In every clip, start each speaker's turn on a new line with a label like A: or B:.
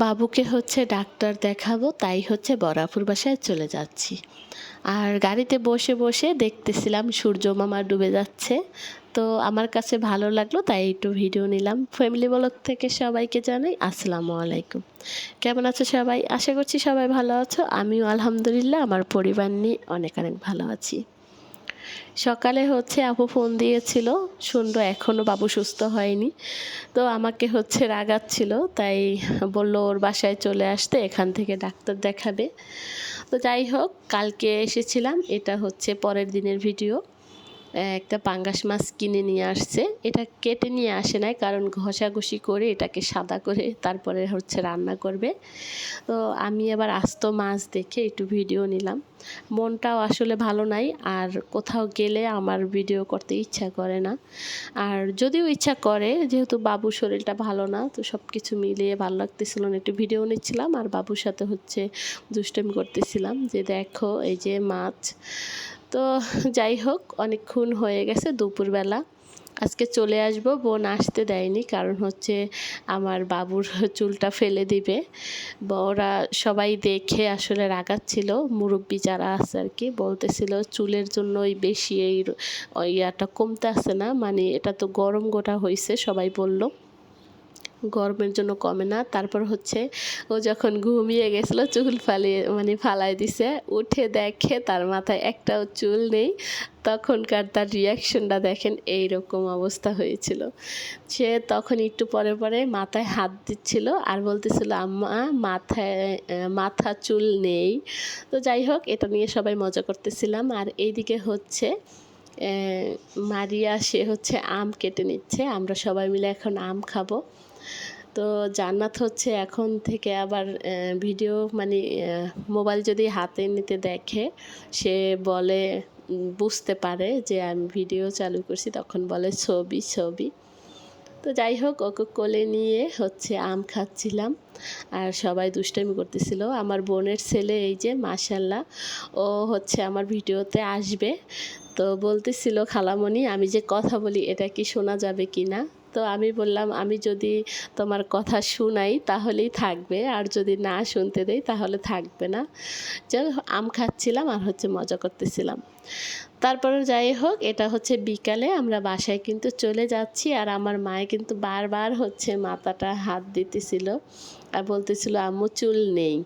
A: বাবুকে হচ্ছে ডাক্তার দেখাবো, তাই হচ্ছে বড়াপুর বাসায় চলে যাচ্ছি। আর গাড়িতে বসে বসে দেখতেছিলাম সূর্য মামা ডুবে যাচ্ছে। তো আমার কাছে ভালো লাগলো, তাই একটু ভিডিও নিলাম। ফ্যামিলি ব্লগ থেকে সবাইকে জানাই আসসালামু আলাইকুম। কেমন আছো সবাই? আশা করছি সবাই ভালো আছো। আমিও আলহামদুলিল্লাহ আমার পরিবার নিয়ে অনেক অনেক ভালো আছি। সকালে হচ্ছে আপু ফোন দিয়েছিল, শুনলো এখনও বাবু সুস্থ হয়নি। তো আমাকে হচ্ছে রাগাচ্ছিল, তাই বলল ওর বাসায় চলে আসতে, এখান থেকে ডাক্তার দেখাবে। তো যাই হোক, কালকে এসেছিলাম, এটা হচ্ছে পরের দিনের ভিডিও। একটা পাঙ্গাস মাছ কিনে নিয়ে আসছে, এটা কেটে নিয়ে আসে নাই, কারণ ঘষাঘষি করে এটাকে সাদা করে তারপরে হচ্ছে রান্না করবে। তো আমি আবার আস্ত মাছ দেখে একটু ভিডিও নিলাম। মনটাও আসলে ভালো নাই, আর কোথাও গেলে আমার ভিডিও করতে ইচ্ছা করে না। আর যদিও ইচ্ছা করে, যেহেতু বাবুর শরীরটা ভালো না, তো সব কিছু মিলিয়ে ভালো লাগতেছিল না, একটু ভিডিও নিচ্ছিলাম আর বাবুর সাথে হচ্ছে দুষ্টামি করতেছিলাম যে দেখো এই যে মাছ। তো যাই হোক, অনেকক্ষণ হয়ে গেছে, দুপুরবেলা। আজকে চলে আসবো, বোন আসতে দেয়নি, কারণ হচ্ছে আমার বাবুর চুলটা ফেলে দিবে। ওরা সবাই দেখে আসলে রাগাচ্ছিল, মুরব্বি যারা আছে আর কি, বলতেছিল চুলের জন্যই বেশি এই ইয়াটা কমতে আসে না, মানে এটা তো গরম গোটা হয়েছে, সবাই বলল গরমের জন্য কমে না। তারপর হচ্ছে ও যখন ঘুমিয়ে গেছিলো চুল ফালাই দিছে, উঠে দেখে তার মাথায় একটাও চুল নেই। তখনকার তার রিয়াকশনটা দেখেন, এই রকম অবস্থা হয়েছিল। সে তখন একটু পরে পরে মাথায় হাত দিচ্ছিল আর বলতেছিল আম্মা মাথা চুল নেই। তো যাই হোক, এটা নিয়ে সবাই মজা করতেছিলাম। আর এইদিকে হচ্ছে মারিয়া, সে হচ্ছে আম কেটে নিচ্ছে, আমরা সবাই মিলে এখন আম খাবো। তো জান্নাত হচ্ছে এখন থেকে আবার ভিডিও মোবাইল যদি হাতে নিতে দেখে, সে বলে বুঝতে পারে যে আমি ভিডিও চালু করছি, তখন বলে ছবি ছবি। তো যাই হোক, ওকে কোলে নিয়ে হচ্ছে আম খাচ্ছিলাম আর সবাই দুষ্টামি করতেছিল। আমার বোনের ছেলে এই যে মাশাল্লাহ, ও হচ্ছে আমার ভিডিওতে আসবে। তো বলতেছিল খালামণি, আমি যে কথা বলি এটা কি শোনা যাবে কি না। তো আমি বললাম আমি যদি তোমার কথা শুনাই তাহলেই থাকবে, আর যদি না শুনতে দেই তাহলে থাকবে না। যাই হোক, আম খাচ্ছিলাম আর হচ্ছে মজা করতেছিলাম। তারপরে যাই হোক, এটা হচ্ছে বিকালে আমরা বাসায় কিন্তু চলে যাচ্ছি। আর আমার মায়ে কিন্তু বারবার হচ্ছে মাথাটা হাত দিতেছিল আর বলতেছিল আম্মু চুল নেই।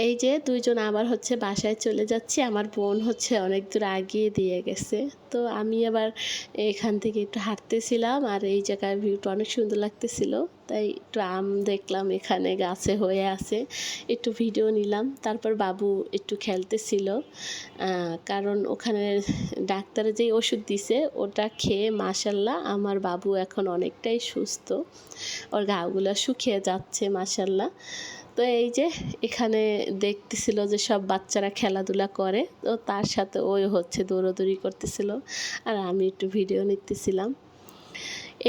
A: এই যে দুইজন আবার হচ্ছে বাসায় চলে যাচ্ছি, আমার বোন হচ্ছে অনেক দূর আগিয়ে দিয়ে গেছে। তো আমি আবার এখান থেকে একটু হাঁটতেছিলাম, আর এই জায়গার ভিউটা অনেক সুন্দর লাগতেছিল, তাই একটু আম দেখলাম এখানে গাছে হয়ে আছে, একটু ভিডিও নিলাম। তারপর বাবু একটু খেলতেছিল, কারণ ওখানে ডাক্তারে যেই ওষুধ দিছে ওটা খেয়ে মাশাল্লাহ আমার বাবু এখন অনেকটাই সুস্থ, ওর ঘাগুলো শুকিয়ে যাচ্ছে মাশাল্লাহ। তো এই যে এখানে দেখতেছিল যে সব বাচ্চারা খেলাধুলা করে, তো তার সাথে ওই হচ্ছে দৌড়াদৌড়ি করতেছিল আর আমি একটু ভিডিও নিতেছিলাম।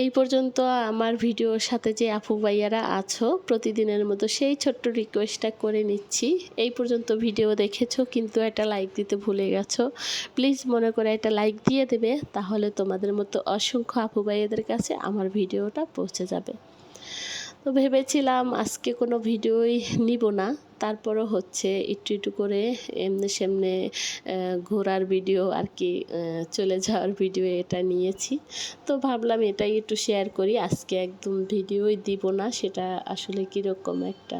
A: এই পর্যন্ত আমার ভিডিওর সাথে যে আপু ভাইয়ারা আছো, প্রতিদিনের মতো সেই ছোট্ট রিকোয়েস্টটা করে নিচ্ছি। এই পর্যন্ত ভিডিও দেখেছো কিন্তু একটা লাইক দিতে ভুলে গেছো, প্লিজ মনে করে একটা লাইক দিয়ে দেবে, তাহলে তোমাদের মতো অসংখ্য আপু ভাইয়াদের কাছে আমার ভিডিওটা পৌঁছে যাবে। তো ভেবেছিলাম আজকে কোনো ভিডিওই নিব না, তারপরও হচ্ছে একটু একটু করে এমনি সেমনে ঘোরার ভিডিও আর কি, চলে যাওয়ার ভিডিও এটা নিয়েছি। তো ভাবলাম এটাই একটু শেয়ার করি, আজকে একদম ভিডিওই দিব না। সেটা আসলে কীরকম একটা,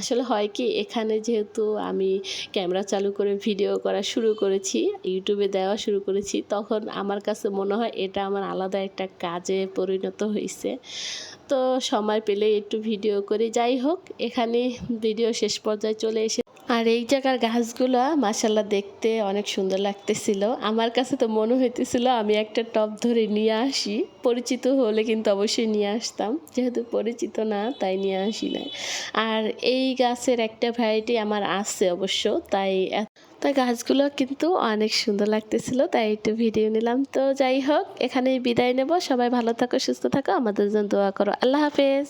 A: আসলে হয় কি, এখানে যেহেতু আমি ক্যামেরা চালু করে ভিডিও করা শুরু করেছি, ইউটিউবে দেওয়া শুরু করেছি, তখন আমার কাছে মনে হয় এটা আমার আলাদা একটা কাজে পরিণত হয়েছে। তো সময় পেলে একটু ভিডিও করি। যাই হোক, এখানে ভিডিও শেষ পর্যায়ে চলে এসে, আর এই জায়গার গাছগুলো মাশাল্লাহ দেখতে অনেক সুন্দর লাগতেছিল। আমার কাছে তো মনে হইতেছিল আমি একটা টব ধরে নিয়ে আসি, পরিচিত হলে কিন্তু অবশ্যই নিয়ে আসতাম, যেহেতু পরিচিত না তাই নিয়ে আসি না। আর এই গাছের একটা ভ্যারাইটি আমার আছে অবশ্য, তাই গাছগুলো কিন্তু অনেক সুন্দর লাগতেছিল, তাই একটু ভিডিও নিলাম। তো যাই হোক, এখানেই বিদায় নেব। সবাই ভালো থাকো, সুস্থ থাকো, আমাদের জন্য দোয়া করো। আল্লাহ হাফেজ।